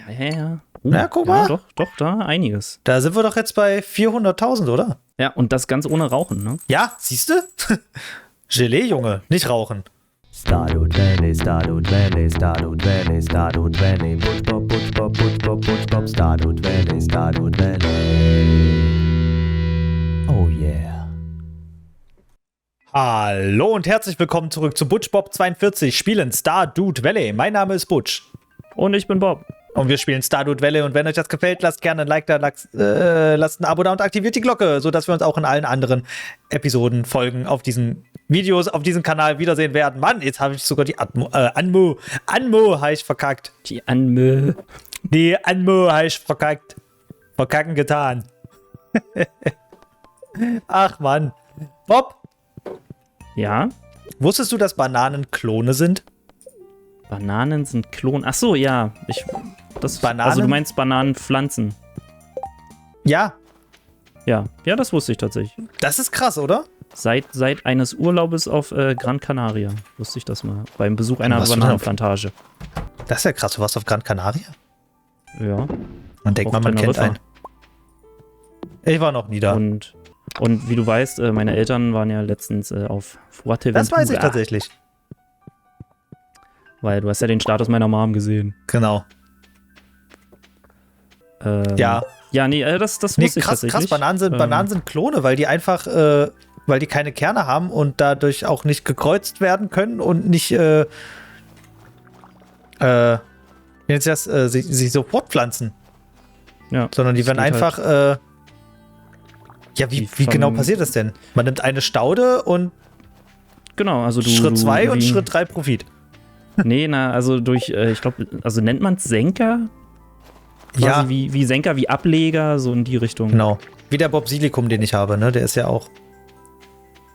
Ja. Na, guck mal. Ja, doch, da einiges. Da sind wir doch jetzt bei 400.000, oder? Ja, und das ganz ohne Rauchen, ne? Ja, siehst du? Gelee, Junge, nicht rauchen. Stardew Valley, Stardew Valley, Stardew Valley, Stardew Valley, Butch Bop, Stardew Valley, Stardew Valley. Oh yeah. Hallo und herzlich willkommen zurück zu Butch Bob 42 spielen Stardew Valley. Mein Name ist Butch. Und ich bin Bob. Und wir spielen Stardew Valley und wenn euch das gefällt, lasst gerne ein Like da, lasst ein Abo da und aktiviert die Glocke, sodass wir uns auch in allen anderen Episoden, Folgen auf diesen Videos, auf diesem Kanal wiedersehen werden. Mann, jetzt habe ich sogar die Anmo habe ich verkackt. Die Anmo habe ich verkackt. Verkacken getan. Ach Mann. Bob, Ja? wusstest du, dass Bananen Klone sind? Bananen sind Klon. Ach so, ja. Bananen? Also du meinst Bananenpflanzen. Ja, Ja, das wusste ich tatsächlich. das ist krass, oder? Seit eines Urlaubes auf Gran Canaria wusste ich das mal. Beim Besuch einer warst du Bananenplantage. Das ist ja krass. Du warst auf Gran Canaria? Ja. Man denkt Auf man kennt Teneriffa. einen. Ich war noch nie da. Und wie du weißt, meine Eltern waren ja letztens auf Fuerteventura. Das weiß ich tatsächlich. Weil du hast ja den Status meiner Mom gesehen. Genau. Ja. Ja, nee, das wusste Nee, ich krass, tatsächlich. Bananen sind Klone, weil die einfach, weil die keine Kerne haben und dadurch auch nicht gekreuzt werden können und nicht, wie nennt sich das, sich so fortpflanzen. Ja, Sondern die das werden geht einfach, ja, wie Die genau vom- passiert das denn? Man nimmt eine Staude und Genau, also Schritt 2 und wie- Schritt 3 Profit. Nee, also durch, ich glaube, also nennt man es Senker? Quasi Ja, wie Senker, wie Ableger, so in die Richtung. genau. Wie der Bob Silikum, den ich habe, ne? Der ist ja auch.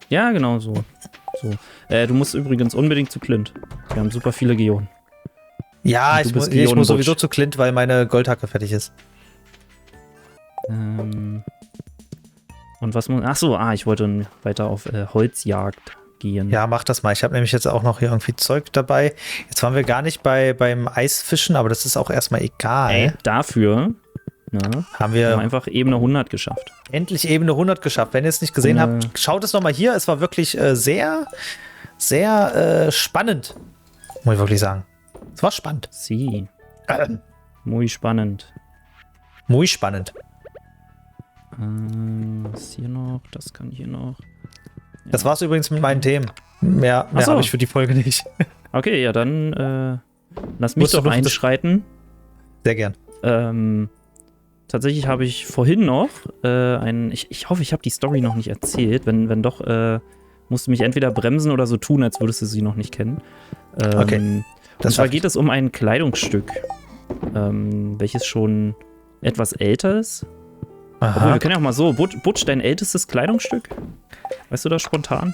Ja, genau so. Du musst übrigens unbedingt zu Clint. Wir haben super viele Geonen. Ja, Und du ich bist muss Guillaume sowieso Butch. zu Clint, weil meine Goldhacke fertig ist. Und was muss. Achso, ich wollte weiter auf Holzjagd gehen. Ja, mach das mal. Ich habe nämlich jetzt auch noch hier irgendwie Zeug dabei. Jetzt waren wir gar nicht beim Eisfischen, aber das ist auch erstmal egal. Dafür haben Haben wir wir einfach Ebene 100 geschafft. endlich Ebene 100 geschafft. Wenn ihr es nicht gesehen habt, schaut es nochmal hier. Es war wirklich sehr, sehr spannend. Muss ich wirklich sagen. Es war spannend. Sie. Muy spannend. Muy spannend. Was ist hier noch? Das kann hier noch. Das war's übrigens mit meinen Themen. Mehr Ach so. habe ich für die Folge nicht. Okay, ja, dann lass mich Musst du doch noch- einschreiten. Sehr gern. Tatsächlich habe ich vorhin noch ich hoffe, ich habe die Story noch nicht erzählt. Wenn doch, musst du mich entweder bremsen oder so tun, als würdest du sie noch nicht kennen. Okay, Und das zwar schaff geht es um ein Kleidungsstück, welches schon etwas älter ist. Obwohl, wir Aha. können ja auch mal so, Butch, dein ältestes Kleidungsstück? Weißt du das spontan?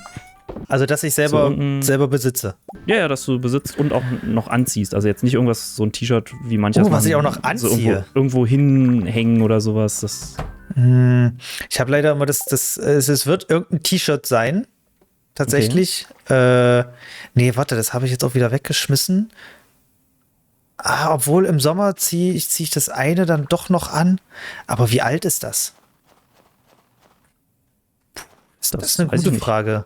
Also, dass ich So irgendein- selber besitze. Ja, dass du besitzt und auch noch anziehst. Also jetzt nicht irgendwas, so ein T-Shirt, wie manches. Oh, was man ich auch noch so anziehe. irgendwo hinhängen oder sowas. Das, Ich habe leider immer es wird irgendein T-Shirt sein. Tatsächlich. Nee, warte, das habe ich jetzt auch wieder weggeschmissen. Obwohl im Sommer ziehe ich das eine dann doch noch an. Aber wie alt ist das? Das ist eine weiß ich gute nicht. Frage.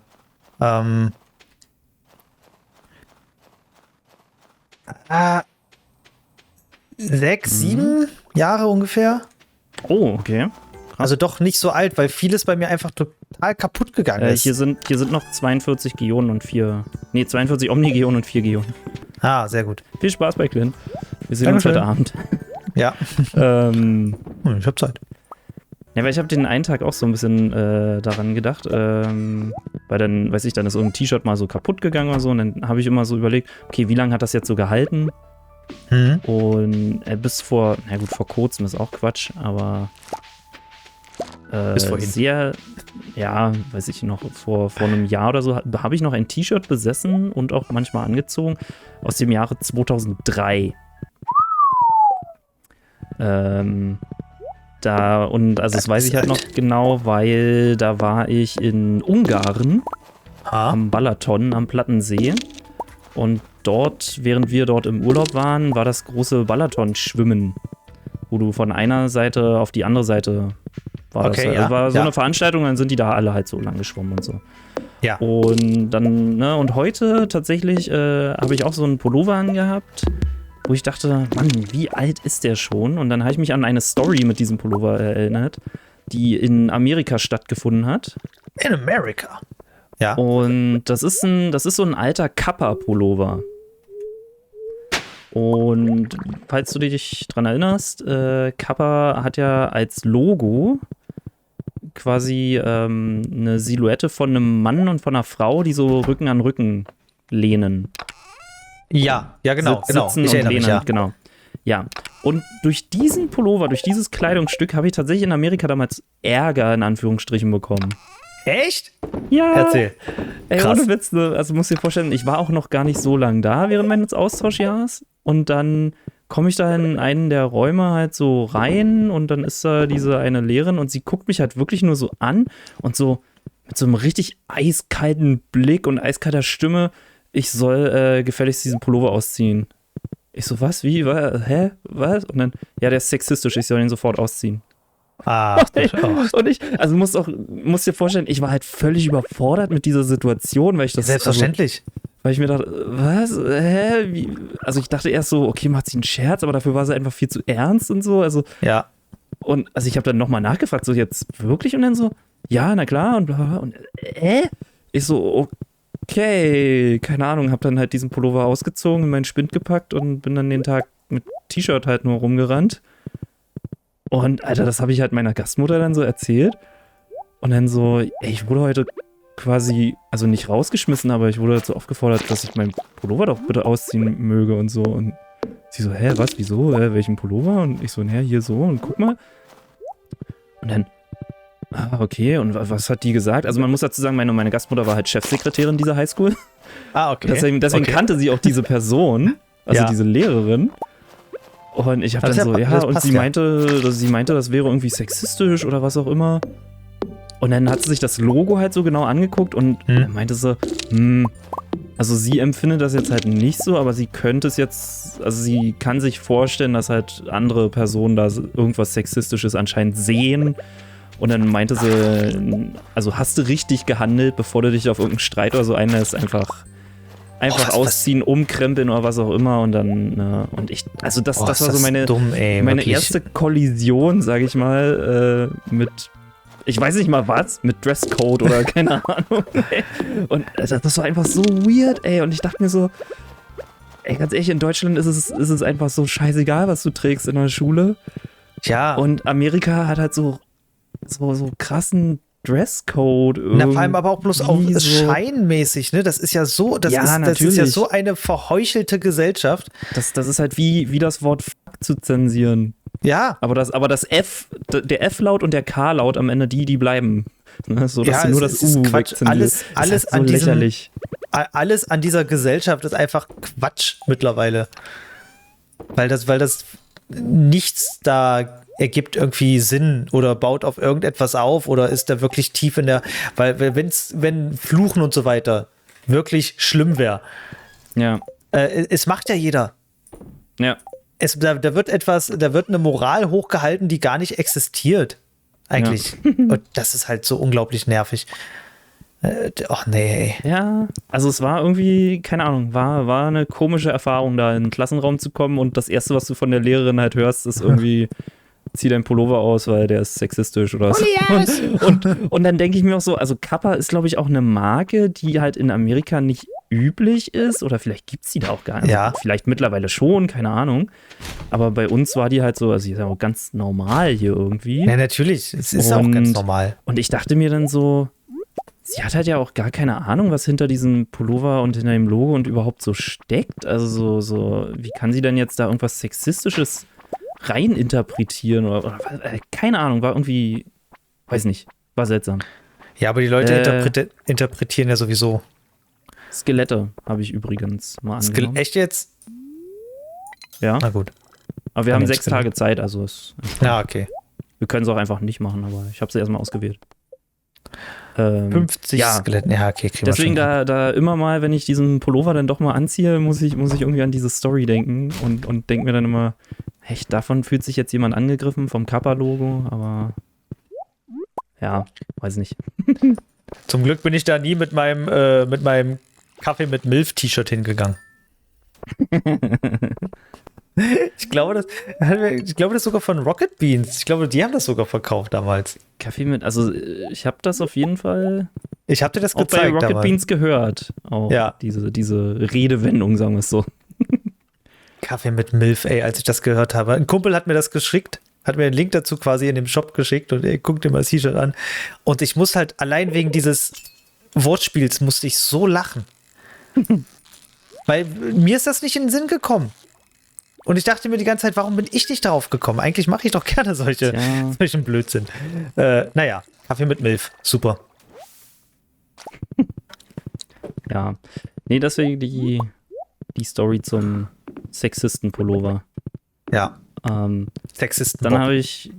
6, 7 Jahre ungefähr. Oh, okay. Also doch nicht so alt, weil vieles bei mir einfach total kaputt gegangen ist. Hier sind noch 42 Geonen und 42 Omnigeonen und 4 Geonen. Sehr gut. Viel Spaß bei Clint. Wir sehen uns Dankeschön. heute Abend. Ja, ich hab Zeit. Ja, weil ich habe den einen Tag auch so ein bisschen daran gedacht, weil dann, weiß ich, dann ist irgendein T-Shirt mal so kaputt gegangen oder so und dann habe ich immer so überlegt, okay, wie lange hat das jetzt so gehalten? Und bis vor kurzem ist auch Quatsch, aber Bis vorhin. sehr, ja, weiß ich noch, vor einem Jahr oder so habe ich noch ein T-Shirt besessen und auch manchmal angezogen aus dem Jahre 2003. Das weiß ich halt noch genau, weil da war ich in Ungarn am Balaton, am Plattensee. Und dort, während wir dort im Urlaub waren, war das große Balaton-Schwimmen, wo du von einer Seite auf die andere Seite war. Okay, das. ja, Also war so ja. eine Veranstaltung, dann sind die da alle halt so lang geschwommen und so. Ja. Und dann, ne, und heute tatsächlich habe ich auch so einen Pullover angehabt, wo ich dachte, Mann, wie alt ist der schon? Und dann habe ich mich an eine Story mit diesem Pullover erinnert, die in Amerika stattgefunden hat. In America. Ja. Und das ist so ein alter Kappa-Pullover. Und falls du dich dran erinnerst, Kappa hat ja als Logo quasi eine Silhouette von einem Mann und von einer Frau, die so Rücken an Rücken lehnen. Ja, genau. Sitzen Ich und erinnere mich, lehnen, ja. genau. Ja, und durch diesen Pullover, durch dieses Kleidungsstück habe ich tatsächlich in Amerika damals Ärger in Anführungsstrichen bekommen. Echt? Ja. Erzähl. Ey, Krass. ohne Witz, ne? Also musst dir vorstellen, ich war auch noch gar nicht so lang da während meines Austauschjahres und dann komme ich da in einen der Räume halt so rein und dann ist da diese eine Lehrerin und sie guckt mich halt wirklich nur so an und so mit so einem richtig eiskalten Blick und eiskalter Stimme, ich soll gefälligst diesen Pullover ausziehen. Ich so, was, wie, hä, was? Und dann, ja, der ist sexistisch, ich soll ihn sofort ausziehen. Ah, Und ich, also musst dir vorstellen, ich war halt völlig überfordert mit dieser Situation, weil ich das selbstverständlich. Also, weil ich mir dachte, was? Hä? Wie? Also ich dachte erst so, okay, macht sie einen Scherz, aber dafür war sie einfach viel zu ernst und so. Also, Ja. und also ich habe dann nochmal nachgefragt, so jetzt wirklich? Und dann so, ja, na klar, und bla bla. Und ich so, okay, keine Ahnung, habe dann halt diesen Pullover ausgezogen, in meinen Spind gepackt und bin dann den Tag mit T-Shirt halt nur rumgerannt. Und Alter, das habe ich halt meiner Gastmutter dann so erzählt. Und dann so, ey, ich wurde heute quasi, also nicht rausgeschmissen, aber ich wurde dazu aufgefordert, dass ich meinen Pullover doch bitte ausziehen möge und so. Und sie so, hä, was, wieso, welchen Pullover? Und ich so, naja, hier so und guck mal. Und dann, okay, und was hat die gesagt? Also man muss dazu sagen, meine Gastmutter war halt Chefsekretärin dieser Highschool. Ah, okay. Deswegen okay. kannte sie auch diese Person, also Ja. diese Lehrerin. Und ich habe Das dann ist so, ja- ja, das und passt sie ja. meinte, das wäre irgendwie sexistisch oder was auch immer. Und dann hat sie sich das Logo halt so genau angeguckt und meinte so, also sie empfindet das jetzt halt nicht so, aber sie könnte es jetzt, also sie kann sich vorstellen, dass halt andere Personen da irgendwas Sexistisches anscheinend sehen. Und dann meinte sie, also hast du richtig gehandelt, bevor du dich auf irgendeinen Streit oder so einlässt, einfach was- ausziehen, umkrempeln oder was auch immer und dann, ne, und ich, also das war so meine dumm, ey, meine wirklich. erste Kollision, sage ich mal, mit, ich weiß nicht mal was, mit Dresscode oder keine Ahnung. Ey. Und das war einfach so weird, ey. Und ich dachte mir so, ey, ganz ehrlich, in Deutschland ist es einfach so scheißegal, was du trägst in der Schule. Ja. Und Amerika hat halt so krassen Dresscode irgendwie. Na, vor allem aber auch bloß auch so. scheinmäßig, ne? Das ist ja so, das Ja, ist ja natürlich. so eine verheuchelte Gesellschaft. Das ist halt wie das Wort Fuck zu zensieren. Ja. Aber das F, der F-Laut und der K-Laut am Ende, die bleiben. Ne, so, dass Ja, du nur es das ist U Quatsch. wegzensierst. Alles Ist halt so an diesem- lächerlich. Alles an dieser Gesellschaft ist einfach Quatsch mittlerweile. Weil das nichts da ergibt irgendwie Sinn oder baut auf irgendetwas auf oder ist da wirklich tief in der, weil wenn Fluchen und so weiter wirklich schlimm wäre, Ja. es macht ja jeder. Ja. Da wird eine Moral hochgehalten, die gar nicht existiert. Eigentlich. Und das ist halt so unglaublich nervig. Ach nee, ey. Ja, also es war irgendwie, keine Ahnung, war eine komische Erfahrung, da in den Klassenraum zu kommen und das Erste, was du von der Lehrerin halt hörst, ist irgendwie, zieh deinen Pullover aus, weil der ist sexistisch oder so. Und dann denke ich mir auch so, also Kappa ist, glaube ich, auch eine Marke, die halt in Amerika nicht üblich ist oder vielleicht gibt es die da auch gar nicht. Ja. Also vielleicht mittlerweile schon, keine Ahnung. Aber bei uns war die halt so, also die ist ja auch ganz normal hier irgendwie. Ja, natürlich. Es ist auch ganz normal. Und ich dachte mir dann so, sie hat halt ja auch gar keine Ahnung, was hinter diesem Pullover und hinter dem Logo und überhaupt so steckt. Also so wie kann sie denn jetzt da irgendwas Sexistisches reininterpretieren oder keine Ahnung, war irgendwie, weiß nicht, war seltsam. Ja, aber die Leute interpretieren ja sowieso. Skelette habe ich übrigens mal angenommen. Echt jetzt? Ja, Na gut. aber wir haben Mensch, 6 Tage Zeit, also Ja, okay. wir können es auch einfach nicht machen, aber ich habe sie erstmal ausgewählt. 50 ja. Skeletten. Ja, okay, kriegen wir Deswegen schon. da immer mal, wenn ich diesen Pullover dann doch mal anziehe, muss ich irgendwie an diese Story denken und denke mir dann immer, echt, davon fühlt sich jetzt jemand angegriffen vom Kappa-Logo, aber ja, weiß nicht. Zum Glück bin ich da nie mit meinem Kaffee mit Milf-T-Shirt hingegangen. Ich glaube, das ist sogar von Rocket Beans. Ich glaube, die haben das sogar verkauft damals. Kaffee mit, also ich habe das auf jeden Fall Ich habe dir das auch bei gezeigt Rocket damals. Beans gehört. Auch Ja. diese Redewendung, sagen wir es so. Kaffee mit Milf, ey, als ich das gehört habe. Ein Kumpel hat mir das geschickt, hat mir einen Link dazu quasi in dem Shop geschickt und ey, guck dir mal das T-Shirt an. Und ich muss halt allein wegen dieses Wortspiels musste ich so lachen. Weil mir ist das nicht in den Sinn gekommen. Und ich dachte mir die ganze Zeit, warum bin ich nicht darauf gekommen? Eigentlich mache ich doch gerne solchen Blödsinn. Naja, Kaffee mit Milf, super. Ja. Nee, deswegen die Story zum Sexisten-Pullover. Ja, Dann Sexisten. habe ich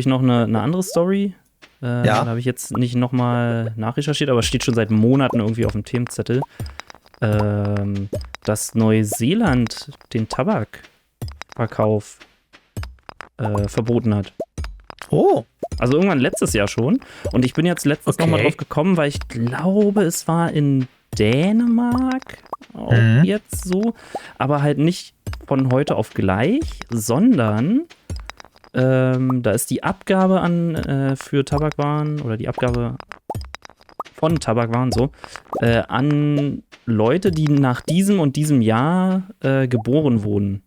noch eine andere Story. Ja. Da habe ich jetzt nicht nochmal nachrecherchiert, aber steht schon seit Monaten irgendwie auf dem Themenzettel, dass Neuseeland den Tabakverkauf verboten hat. Oh, Also irgendwann letztes Jahr schon. Und ich bin jetzt letztens nochmal drauf gekommen, weil ich glaube, es war in Dänemark auch jetzt so, aber halt nicht von heute auf gleich, sondern da ist die Abgabe für Tabakwaren oder die Abgabe von Tabakwaren so an Leute, die nach diesem und diesem Jahr geboren wurden,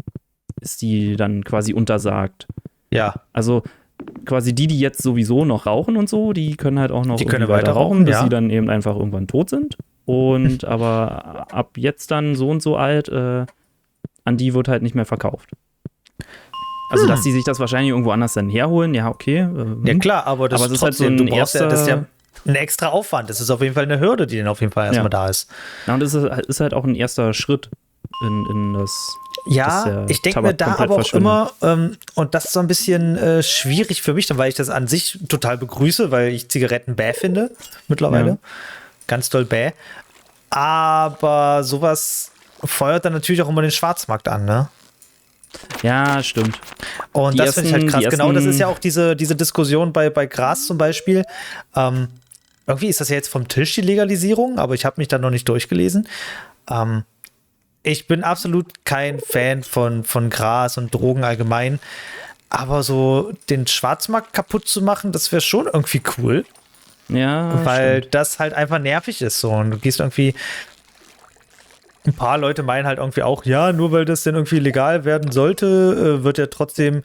ist die dann quasi untersagt. ja. Also quasi die jetzt sowieso noch rauchen und so, die können halt auch noch Die können irgendwie weiter weiter rauchen, rauchen, bis ja. sie dann eben einfach irgendwann tot sind. Und aber ab jetzt dann so und so alt, an die wird halt nicht mehr verkauft. Also, dass die sich das wahrscheinlich irgendwo anders dann herholen, ja, okay. Ja klar, aber das Aber es ist ist halt so trotzdem, ein du brauchst ja, das ist ja erster- ein extra Aufwand. Das ist auf jeden Fall eine Hürde, die dann auf jeden Fall erstmal da ist. Ja, und das ist halt auch ein erster Schritt in das. dass Ja, der ich denke mir Tabak da komplett aber auch verschwindet. immer, und das ist so ein bisschen schwierig für mich, dann, weil ich das an sich total begrüße, weil ich Zigaretten bäh finde mittlerweile. Ja. Ganz doll bäh. Aber sowas feuert dann natürlich auch immer den Schwarzmarkt an, ne? Ja, stimmt. Und Die das finde ich halt ersten- krass. die Genau, das ersten- ist ja auch diese Diskussion bei Gras zum Beispiel. Irgendwie ist das ja jetzt vom Tisch, die Legalisierung, aber ich habe mich da noch nicht durchgelesen. Ich bin absolut kein Fan von Gras und Drogen allgemein. Aber so den Schwarzmarkt kaputt zu machen, das wäre schon irgendwie cool. Ja, Weil stimmt. das halt einfach nervig ist. So. Und du gehst irgendwie. Ein paar Leute meinen halt irgendwie auch, ja, nur weil das denn irgendwie legal werden sollte, wird ja trotzdem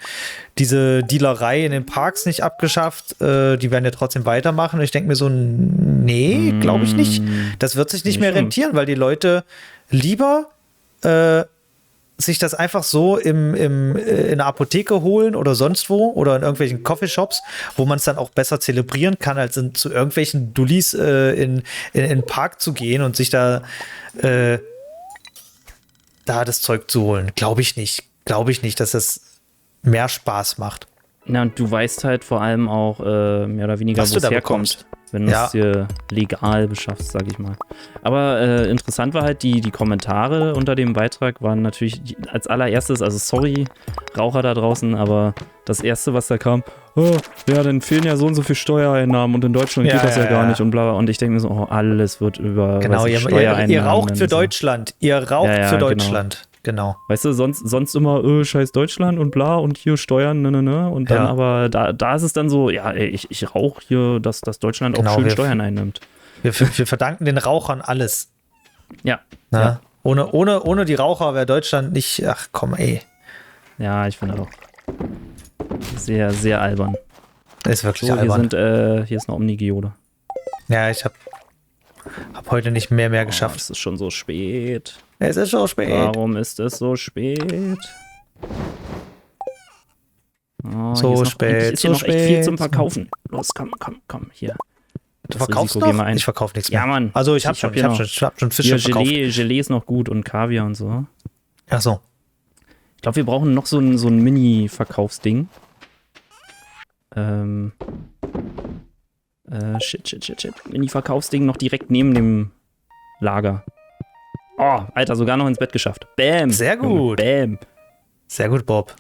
diese Dealerei in den Parks nicht abgeschafft. Die werden ja trotzdem weitermachen. Und ich denke mir so, nee, glaube ich nicht. Das wird sich nicht mehr Stimmt. rentieren, weil die Leute lieber sich das einfach so in der Apotheke holen oder sonst wo oder in irgendwelchen Coffeeshops, wo man es dann auch besser zelebrieren kann, als zu irgendwelchen Dullis in den Park zu gehen und sich da das Zeug zu holen. Glaube ich nicht. Glaube ich nicht, dass das mehr Spaß macht. Na, und du weißt halt vor allem auch mehr oder weniger, Was wo du es da herkommt, bekommst. wenn du Ja. es dir legal beschaffst, sag ich mal. Aber interessant war halt, die Kommentare unter dem Beitrag waren natürlich als allererstes, also sorry, Raucher da draußen, aber das erste, was da kam, oh, ja, dann fehlen ja so und so viel Steuereinnahmen und in Deutschland Ja, geht das ja ja, gar ja. nicht und bla, und ich denke mir so, oh, alles wird über Genau, weiß ich, ihr Steuereinnahmen. raucht für so. Deutschland. Ihr raucht Ja, ja, für genau. Deutschland. Genau. Weißt du, sonst immer, scheiß Deutschland und bla und hier Steuern, ne. Und dann Ja. aber, da ist es dann so, ja, ey, ich rauche hier, dass Deutschland Genau, auch schön wir- Steuern einnimmt. Wir verdanken den Rauchern alles. Ja. Ne? Ja. Ohne die Raucher wäre Deutschland nicht. Ach komm, ey. Ja, ich finde auch. Sehr, sehr albern. Ist wirklich So, albern. hier ist eine Omnigeode. Ja, ich hab heute nicht mehr Oh, geschafft. es ist schon so spät. Es ist schon spät. Warum ist es so spät? Oh, So hier ist noch, spät, eigentlich ist hier so noch echt viel zum spät. Verkaufen. Los, komm, hier. Du Das verkaufst Risiko gehen wir noch? ein. Ich verkaufe nichts mehr. Ja, Mann. Also ich habe Ich schon, hab ich hier hab noch- schon, ich hab schon Fisch Hier, schon verkauft. Gelee ist noch gut und Kaviar und so. Ach so. Ich glaube, wir brauchen noch so ein Mini-Verkaufsding. Shit. Mini-Verkaufsding noch direkt neben dem Lager. Oh, Alter, sogar noch ins Bett geschafft. Bam. Sehr gut. Bam. Sehr gut, Bob.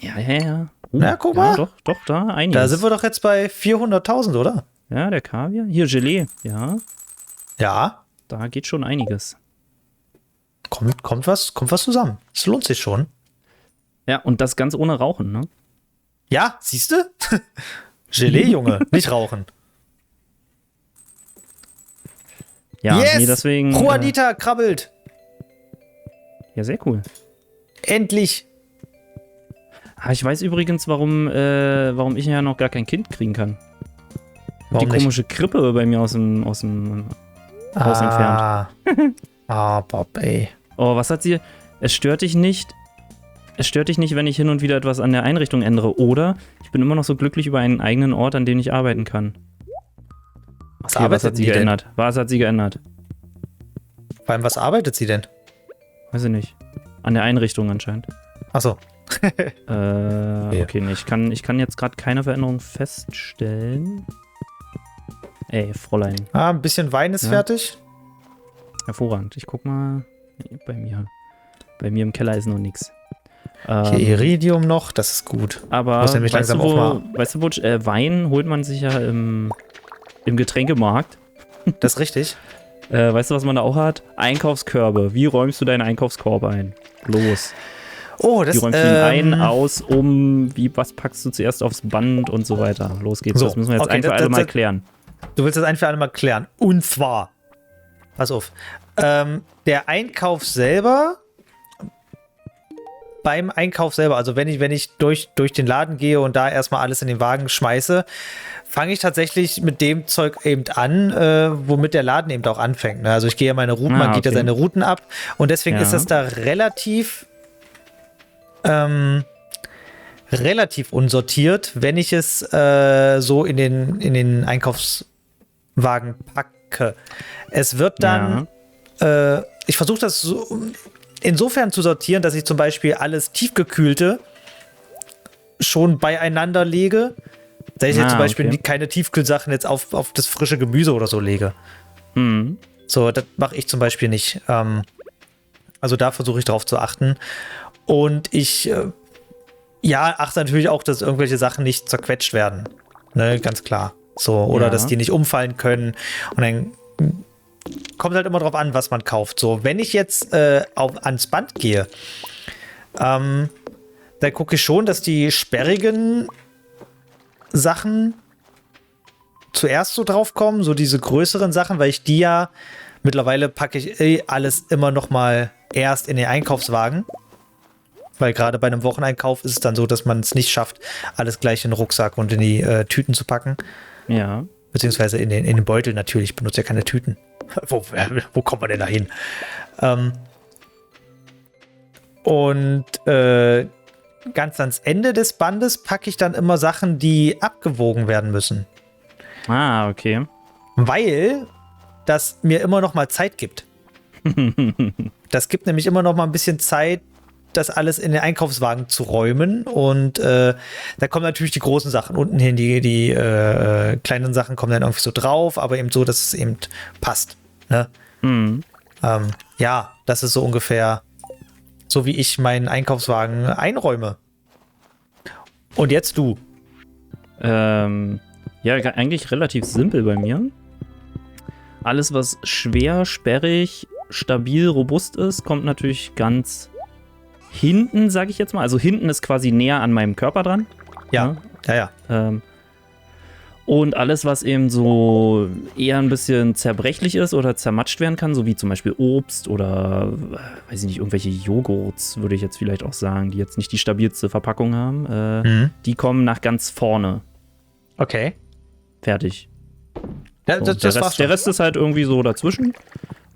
Ja. Na, guck mal. Doch, da einiges. Da sind wir doch jetzt bei 400.000, oder? Ja, der Kaviar. Hier, Gelee. Ja, Ja. da geht schon einiges. Kommt was zusammen. Es lohnt sich schon. Ja, und das ganz ohne Rauchen, ne? Ja, siehst du? Gelee, Junge, nicht rauchen. Ja, yes! nee, deswegen. Juanita krabbelt. Ja, sehr cool. Endlich. Ich weiß übrigens, warum ich ja noch gar kein Kind kriegen kann. Warum die nicht? komische Krippe bei mir aus dem Haus entfernt. Bob, ey. Oh, was hat sie? Es stört dich nicht, wenn ich hin und wieder etwas an der Einrichtung ändere. Oder ich bin immer noch so glücklich über einen eigenen Ort, an dem ich arbeiten kann. Was Was hat sie geändert? Was hat sie geändert? Vor allem, was arbeitet sie denn? Weiß ich nicht. An der Einrichtung anscheinend. Achso. Okay, nee, ich kann jetzt gerade keine Veränderung feststellen. Ey, Fräulein. Ein bisschen Wein ist Ja. fertig. Hervorragend. Ich guck mal. Nee, bei mir im Keller ist noch nichts. Hier Iridium noch, das ist gut. Aber Muss nämlich langsam auch mal- weißt du, Wein holt man sich ja im Getränkemarkt. Das ist richtig. Weißt du, was man da auch hat? Einkaufskörbe. Wie räumst du deinen Einkaufskorb ein? Los. Oh, das Wie räumst du ihn ein, aus, was packst du zuerst aufs Band und so weiter? Los geht's. So, Das müssen wir jetzt okay, ein für alle Mal klären. Du willst das ein für alle Mal klären. Und zwar, pass auf, der Einkauf selber, beim Einkauf selber, also wenn ich durch den Laden gehe und da erstmal alles in den Wagen schmeiße, fange ich tatsächlich mit dem Zeug eben an, womit der Laden eben auch anfängt. Ne? Also ich gehe ja meine Routen, man geht ja okay. seine Routen ab und deswegen Ja. ist das da relativ unsortiert, wenn ich es so in den Einkaufswagen packe. Es wird dann, ich versuche das so insofern zu sortieren, dass ich zum Beispiel alles Tiefgekühlte schon beieinander lege, dass ich jetzt zum Beispiel okay. keine Tiefkühlsachen jetzt auf das frische Gemüse oder so lege. Mhm. So, das mache ich zum Beispiel nicht. Also da versuche ich drauf zu achten. Und ich achte natürlich auch, dass irgendwelche Sachen nicht zerquetscht werden. Ne, ganz klar. So, oder Ja. dass die nicht umfallen können. Und dann kommt halt immer drauf an, was man kauft. So, wenn ich jetzt ans Band gehe, dann gucke ich schon, dass die sperrigen Sachen zuerst so drauf kommen, so diese größeren Sachen, weil ich die ja mittlerweile packe ich alles immer noch mal erst in den Einkaufswagen. Weil gerade bei einem Wocheneinkauf ist es dann so, dass man es nicht schafft, alles gleich in den Rucksack und in die Tüten zu packen. Ja. Beziehungsweise in den Beutel natürlich. Ich benutze ja keine Tüten. Wo kommt man denn da hin? Ganz ans Ende des Bandes packe ich dann immer Sachen, die abgewogen werden müssen. Okay. Weil das mir immer noch mal Zeit gibt. Das gibt nämlich immer noch mal ein bisschen Zeit, das alles in den Einkaufswagen zu räumen. Und da kommen natürlich die großen Sachen unten hin. Die kleinen Sachen kommen dann irgendwie so drauf, aber eben so, dass es eben passt. Ne? Mhm. Das ist so ungefähr so, wie ich meinen Einkaufswagen einräume. Und jetzt du. Eigentlich relativ simpel bei mir. Alles, was schwer, sperrig, stabil, robust ist, kommt natürlich ganz hinten, sage ich jetzt mal. Also hinten ist quasi näher an meinem Körper dran. Ja. Und alles, was eben so eher ein bisschen zerbrechlich ist oder zermatscht werden kann, so wie zum Beispiel Obst oder, weiß ich nicht, irgendwelche Joghurts, würde ich jetzt vielleicht auch sagen, die jetzt nicht die stabilste Verpackung haben, die kommen nach ganz vorne. Okay. Fertig. Ja, So, das war's schon. der Rest ist halt irgendwie so dazwischen.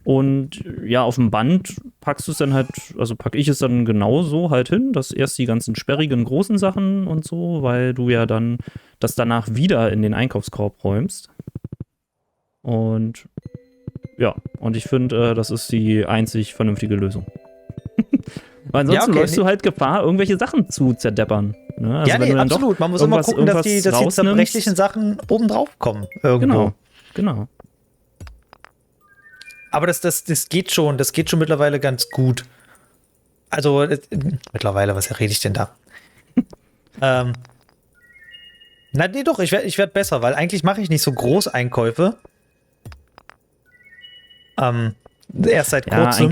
Und ja, auf dem Band packst du es dann halt, also packe ich es dann genauso halt hin, dass erst die ganzen sperrigen großen Sachen und so, weil du ja dann das danach wieder in den Einkaufskorb räumst. Und ja, und ich finde, das ist die einzig vernünftige Lösung. Weil ansonsten Ja, okay, läufst du halt Gefahr, irgendwelche Sachen zu zerdeppern. Ne? Also ja, wenn nee, du dann doch absolut. Man muss immer gucken, dass die rausnimmst. zerbrechlichen Sachen oben drauf kommen. Irgendwo. Genau. Aber das geht schon. Das geht schon mittlerweile ganz gut. Also, mittlerweile, was rede ich denn da? Na, nee, doch, ich werd besser, weil eigentlich mache ich nicht so Großeinkäufe. Erst seit Ja, kurzem.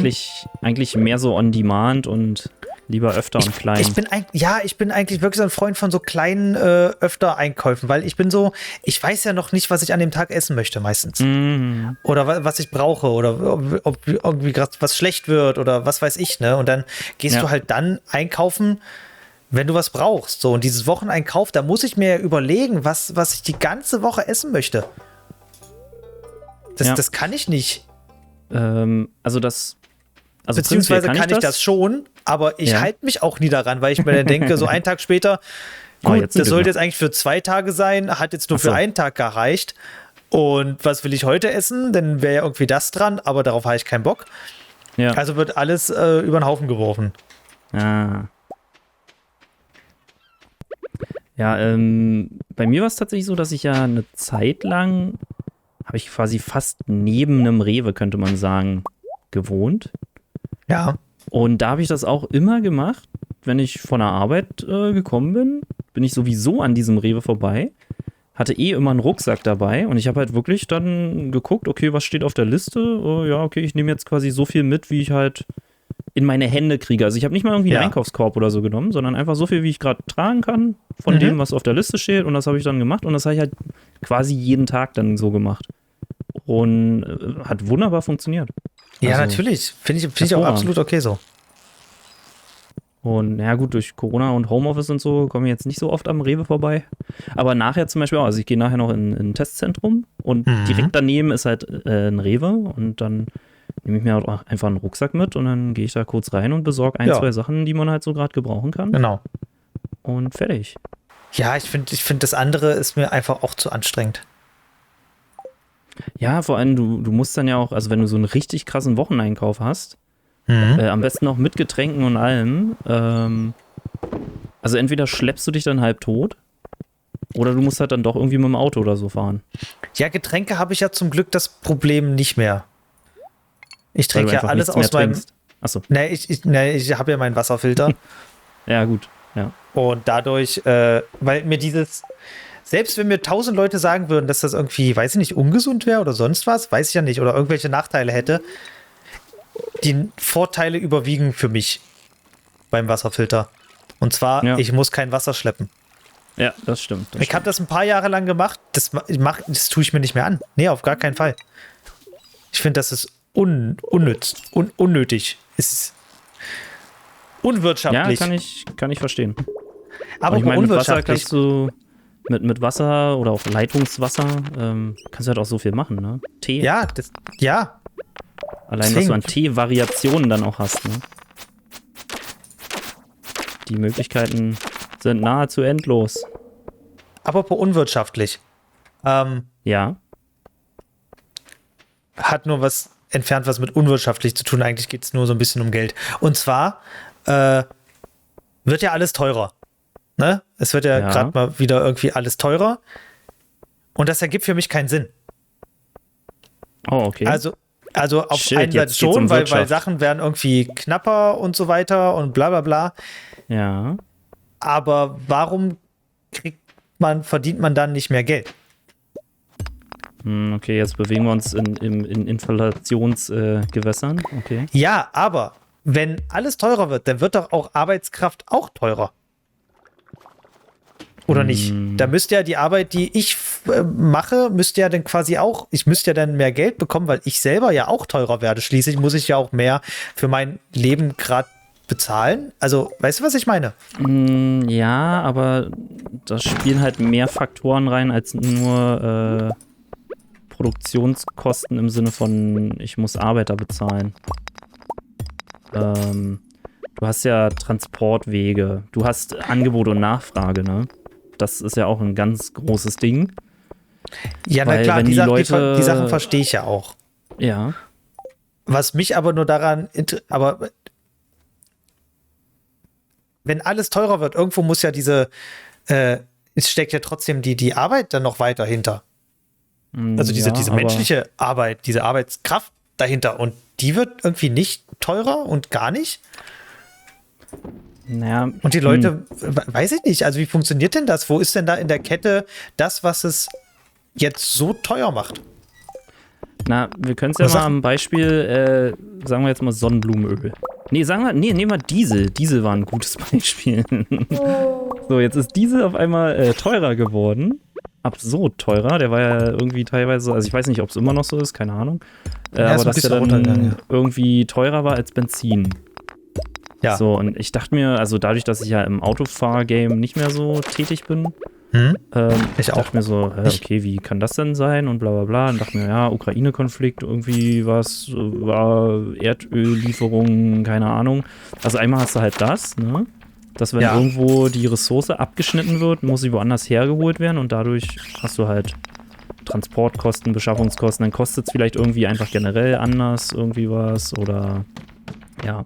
eigentlich mehr so on demand und lieber öfter und klein. Ich bin eigentlich wirklich so ein Freund von so kleinen öfter Einkäufen, weil ich weiß ja noch nicht, was ich an dem Tag essen möchte meistens. Mhm. Oder was ich brauche oder ob irgendwie gerade was schlecht wird oder was weiß ich, ne? Und dann gehst du halt dann einkaufen, wenn du was brauchst. So, und dieses Wocheneinkauf, da muss ich mir ja überlegen, was ich die ganze Woche essen möchte. Das kann ich nicht. Beziehungsweise kann ich das schon, aber ich halte mich auch nie daran, weil ich mir dann denke, so einen Tag später, gut, das sollte jetzt eigentlich für 2 Tage sein, hat jetzt nur für einen Tag gereicht. Und was will ich heute essen? Dann wäre ja irgendwie das dran, aber darauf habe ich keinen Bock. Ja. Also wird alles über den Haufen geworfen. Ah. Ja, bei mir war es tatsächlich so, dass ich ja eine Zeit lang, habe ich quasi fast neben einem Rewe, könnte man sagen, gewohnt. Ja. Und da habe ich das auch immer gemacht, wenn ich von der Arbeit gekommen bin ich sowieso an diesem Rewe vorbei, hatte immer einen Rucksack dabei und ich habe halt wirklich dann geguckt, okay, was steht auf der Liste? Ja, okay, ich nehme jetzt quasi so viel mit, wie ich halt in meine Hände kriege. Also ich habe nicht mal irgendwie einen Einkaufskorb oder so genommen, sondern einfach so viel, wie ich gerade tragen kann von dem, was auf der Liste steht, und das habe ich dann gemacht und das habe ich halt quasi jeden Tag dann so gemacht. Und hat wunderbar funktioniert. Ja, Also, natürlich. Finde ich auch absolut okay so. Und ja gut, durch Corona und Homeoffice und so komme ich jetzt nicht so oft am Rewe vorbei. Aber nachher zum Beispiel auch, also ich gehe nachher noch in ein Testzentrum und direkt daneben ist halt ein Rewe und dann nehme ich mir halt auch einfach einen Rucksack mit und dann gehe ich da kurz rein und besorge 2 Sachen, die man halt so gerade gebrauchen kann. Genau. Und fertig. Ja, ich finde das andere ist mir einfach auch zu anstrengend. Ja, vor allem, du musst dann ja auch, also wenn du so einen richtig krassen Wocheneinkauf hast, am besten auch mit Getränken und allem, also entweder schleppst du dich dann halb tot oder du musst halt dann doch irgendwie mit dem Auto oder so fahren. Ja, Getränke habe ich ja zum Glück das Problem nicht mehr. Ich Weil trinke du ja einfach alles nichts mehr aus meinem. trinkst. Achso, Ich habe ja meinen Wasserfilter. ja gut, ja. Und dadurch, weil mir selbst wenn mir 1000 Leute sagen würden, dass das irgendwie, weiß ich nicht, ungesund wäre oder sonst was, weiß ich ja nicht, oder irgendwelche Nachteile hätte, die Vorteile überwiegen für mich beim Wasserfilter. Und zwar, ich muss kein Wasser schleppen. Ja, das stimmt. Ich habe das ein paar Jahre lang gemacht, das tue ich mir nicht mehr an. Nee, auf gar keinen Fall. Ich finde, das ist unnötig. Es ist unwirtschaftlich. Ja, kann ich verstehen. Aber ich meine, mit Wasser unwirtschaftlich. kannst du, mit Wasser oder auch Leitungswasser, kannst du halt auch so viel machen, ne? Tee. Ja, Allein, deswegen. was du an Tee-Variationen dann auch hast, ne? Die Möglichkeiten sind nahezu endlos. Apropos unwirtschaftlich. Ja. Hat nur was mit unwirtschaftlich zu tun. Eigentlich geht es nur so ein bisschen um Geld. Und zwar wird ja alles teurer. Ne? Es wird ja gerade mal wieder irgendwie alles teurer. Und das ergibt für mich keinen Sinn. Oh, okay. Also auf Shit, einen Seite jetzt geht's schon, um weil Wirtschaft. Sachen werden irgendwie knapper und so weiter und bla bla bla. Ja. Aber warum verdient man dann nicht mehr Geld? Okay, jetzt bewegen wir uns in Inflationsgewässern. Okay. Ja, aber wenn alles teurer wird, dann wird doch auch Arbeitskraft auch teurer. Oder nicht? Da müsste ja die Arbeit, die ich mache, müsste ja dann quasi auch, ich müsste ja dann mehr Geld bekommen, weil ich selber ja auch teurer werde. Schließlich muss ich ja auch mehr für mein Leben gerade bezahlen. Also, weißt du, was ich meine? Ja, aber da spielen halt mehr Faktoren rein als nur Produktionskosten im Sinne von, ich muss Arbeiter bezahlen. Du hast ja Transportwege, du hast Angebot und Nachfrage, ne? Das ist ja auch ein ganz großes Ding. Ja, na Weil, klar, wenn die die Leute- Sachen verstehe ich ja auch. Ja. Was mich aber nur daran, aber wenn alles teurer wird, irgendwo muss ja es steckt ja trotzdem die Arbeit dann noch weiter hinter. Also diese menschliche Arbeit, diese Arbeitskraft dahinter. Und die wird irgendwie nicht teurer und gar nicht. Naja. Und die Leute, weiß ich nicht, also wie funktioniert denn das? Wo ist denn da in der Kette das, was es jetzt so teuer macht? Na, wir können es ja mal am Beispiel, sagen wir jetzt mal Sonnenblumenöl. Nehmen wir Diesel. Diesel war ein gutes Beispiel. So, jetzt ist Diesel auf einmal teurer geworden. Absurd teurer. Der war ja irgendwie teilweise, also ich weiß nicht, ob es immer noch so ist, keine Ahnung. Aber dass der dann irgendwie teurer war als Benzin. Ja. So, und ich dachte mir, also dadurch, dass ich ja im Autofahr-Game nicht mehr so tätig bin, ich dachte mir so, okay, wie kann das denn sein und bla bla bla. Und dachte mir, ja, Ukraine-Konflikt, irgendwie was, war Erdöllieferungen, keine Ahnung. Also einmal hast du halt das, ne? Dass wenn irgendwo die Ressource abgeschnitten wird, muss sie woanders hergeholt werden und dadurch hast du halt Transportkosten, Beschaffungskosten, dann kostet es vielleicht irgendwie einfach generell anders irgendwie was oder ja.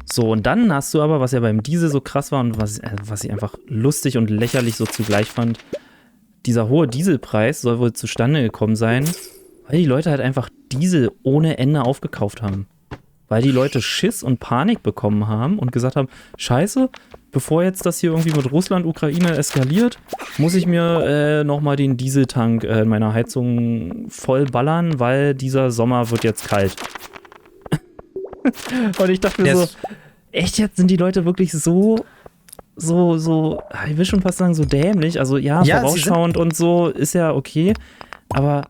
So, und dann hast du aber, was ja beim Diesel so krass war und was ich einfach lustig und lächerlich so zugleich fand, dieser hohe Dieselpreis soll wohl zustande gekommen sein, weil die Leute halt einfach Diesel ohne Ende aufgekauft haben. Weil die Leute Schiss und Panik bekommen haben und gesagt haben, scheiße, bevor jetzt das hier irgendwie mit Russland, Ukraine eskaliert, muss ich mir nochmal den Dieseltank in meiner Heizung voll ballern, weil dieser Sommer wird jetzt kalt. Und ich dachte mir so, echt jetzt sind die Leute wirklich so, ich will schon fast sagen, so dämlich. Also ja, vorausschauend und so ist ja okay. Aber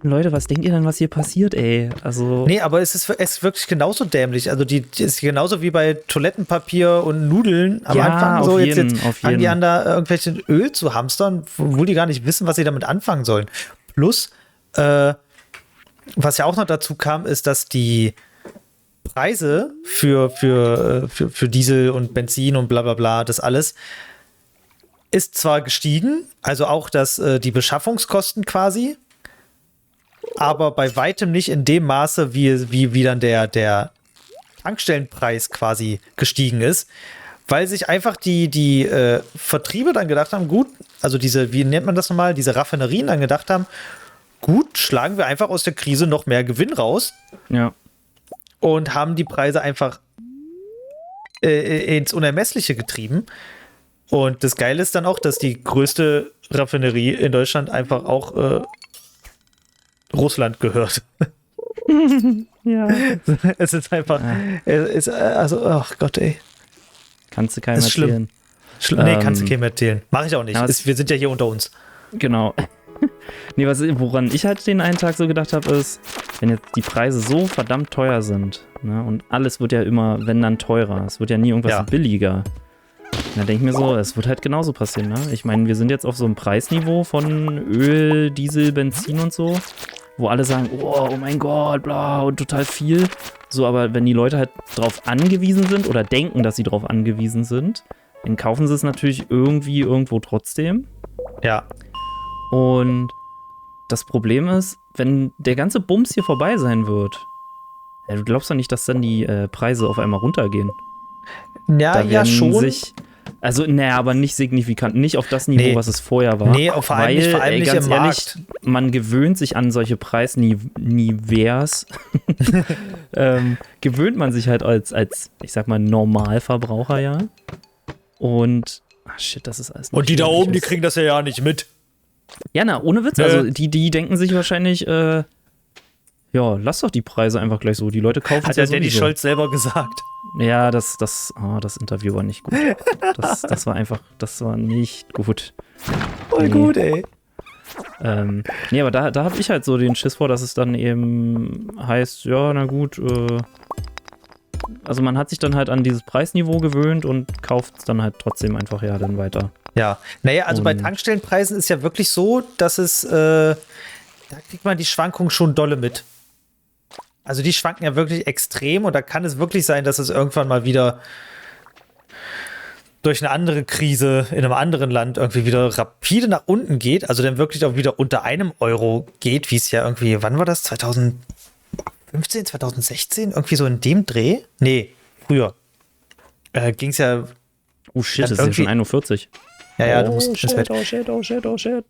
Leute, was denkt ihr denn, was hier passiert, ey? Also nee, aber es ist wirklich genauso dämlich. Also die ist genauso wie bei Toilettenpapier und Nudeln am Anfang. So jetzt fangen die an, da irgendwelche Öl zu hamstern, obwohl die gar nicht wissen, was sie damit anfangen sollen. Plus, was ja auch noch dazu kam, ist, dass die Preise für Diesel und Benzin und bla bla bla, das alles ist zwar gestiegen, also auch die Beschaffungskosten quasi, aber bei weitem nicht in dem Maße, wie dann der Tankstellenpreis quasi gestiegen ist, weil sich einfach die Vertriebe dann gedacht haben, gut, also wie nennt man das nochmal, diese Raffinerien dann gedacht haben, gut, schlagen wir einfach aus der Krise noch mehr Gewinn raus. Ja. Und haben die Preise einfach ins Unermessliche getrieben. Und das Geile ist dann auch, dass die größte Raffinerie in Deutschland einfach auch Russland gehört. Ja. Es ist einfach, also, ach Gott, ey. Kannst du keinem erzählen. Nee, kannst du keinem erzählen. Mach ich auch nicht. Wir sind ja hier unter uns. Genau. Nee, woran ich halt den einen Tag so gedacht habe, ist, wenn jetzt die Preise so verdammt teuer sind, ne, und alles wird ja immer, wenn dann teurer, es wird ja nie irgendwas billiger. Dann denke ich mir so, es wird halt genauso passieren, ne? Ich meine, wir sind jetzt auf so einem Preisniveau von Öl, Diesel, Benzin und so, wo alle sagen, oh mein Gott, bla, und total viel. So, aber wenn die Leute halt drauf angewiesen sind oder denken, dass sie drauf angewiesen sind, dann kaufen sie es natürlich irgendwie irgendwo trotzdem. Ja. Und das Problem ist, wenn der ganze Bums hier vorbei sein wird, du glaubst doch nicht, dass dann die Preise auf einmal runtergehen. Ja, schon. Aber nicht signifikant, nicht auf das Niveau, was es vorher war. Nee, vor allem nicht ganz im ehrlich, Markt. Man gewöhnt sich an solche Preisnivers. Gewöhnt man sich halt als, ich sag mal, Normalverbraucher, ja. Und, shit, das ist alles nicht. Und die da oben, die kriegen das ja nicht mit. Ja, na, ohne Witz. Also die denken sich wahrscheinlich, lass doch die Preise einfach gleich so. Die Leute kaufen es ja sowieso. Hat ja Danny Scholz selber gesagt. Ja, das Interview war nicht gut. Das war nicht gut. Voll gut, ey. Nee, aber da habe ich halt so den Schiss vor, dass es dann eben heißt, ja, na gut, also man hat sich dann halt an dieses Preisniveau gewöhnt und kauft es dann halt trotzdem einfach dann weiter. Ja, naja, also bei Tankstellenpreisen ist ja wirklich so, dass da kriegt man die Schwankungen schon dolle mit. Also die schwanken ja wirklich extrem und da kann es wirklich sein, dass es irgendwann mal wieder durch eine andere Krise in einem anderen Land irgendwie wieder rapide nach unten geht, also dann wirklich auch wieder unter €1 geht, wie es ja irgendwie, wann war das? 2015, 2016? Irgendwie so in dem Dreh? Nee, früher. ging es ja. Oh shit, Dann das ist ja schon 1:40 Uhr. Ja, du musst ins Bett. Shit.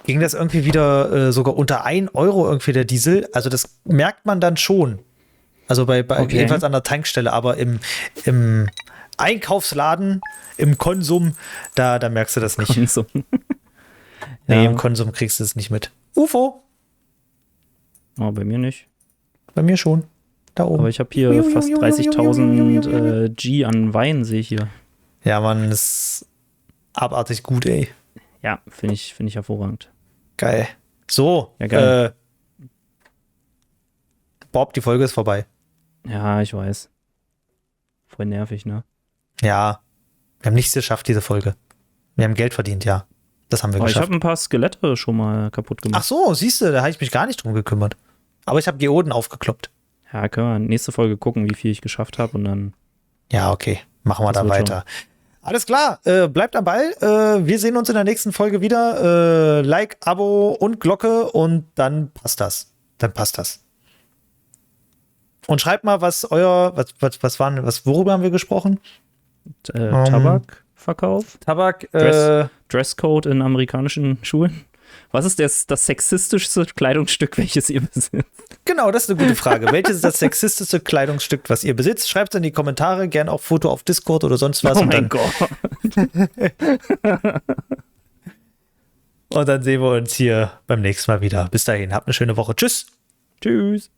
Ging das irgendwie wieder sogar unter 1 Euro irgendwie der Diesel? Also das merkt man dann schon. Also bei Okay. jedenfalls an der Tankstelle, aber im Einkaufsladen, im Konsum, da merkst du das nicht. Konsum. Nee, Ja. im Konsum kriegst du es nicht mit. UFO, Oh, bei mir nicht. bei mir schon. Da oben. Aber ich habe hier fast 30.000 G an Wein, sehe ich hier. Ja, Mann, ist abartig gut, ey. Ja, finde ich hervorragend. Geil. So, Ja, geil. Bob, die Folge ist vorbei. Ja, ich weiß. Voll nervig, ne? Ja, wir haben nichts geschafft, diese Folge. Wir haben Geld verdient, ja. Das haben wir Aber ich geschafft. habe ein paar Skelette schon mal kaputt Ach gemacht. so, siehst du, da habe ich mich gar nicht drum gekümmert. Aber ich habe Geoden aufgekloppt. Ja, können wir nächste Folge gucken, wie viel ich geschafft habe und dann. Ja, okay, machen wir Das da wird weiter. Alles klar, bleibt am Ball. Wir sehen uns in der nächsten Folge wieder. Like, Abo und Glocke und dann passt das. Und schreibt mal, worüber haben wir gesprochen? Tabakverkauf? Tabak, Dresscode in amerikanischen Schulen? Was ist das sexistischste Kleidungsstück, welches ihr besitzt? Genau, das ist eine gute Frage. Welches ist das sexistischste Kleidungsstück, was ihr besitzt? Schreibt es in die Kommentare, gern auch Foto auf Discord oder sonst was. Oh und mein dann, Gott. und dann sehen wir uns hier beim nächsten Mal wieder. Bis dahin, habt eine schöne Woche. Tschüss. Tschüss.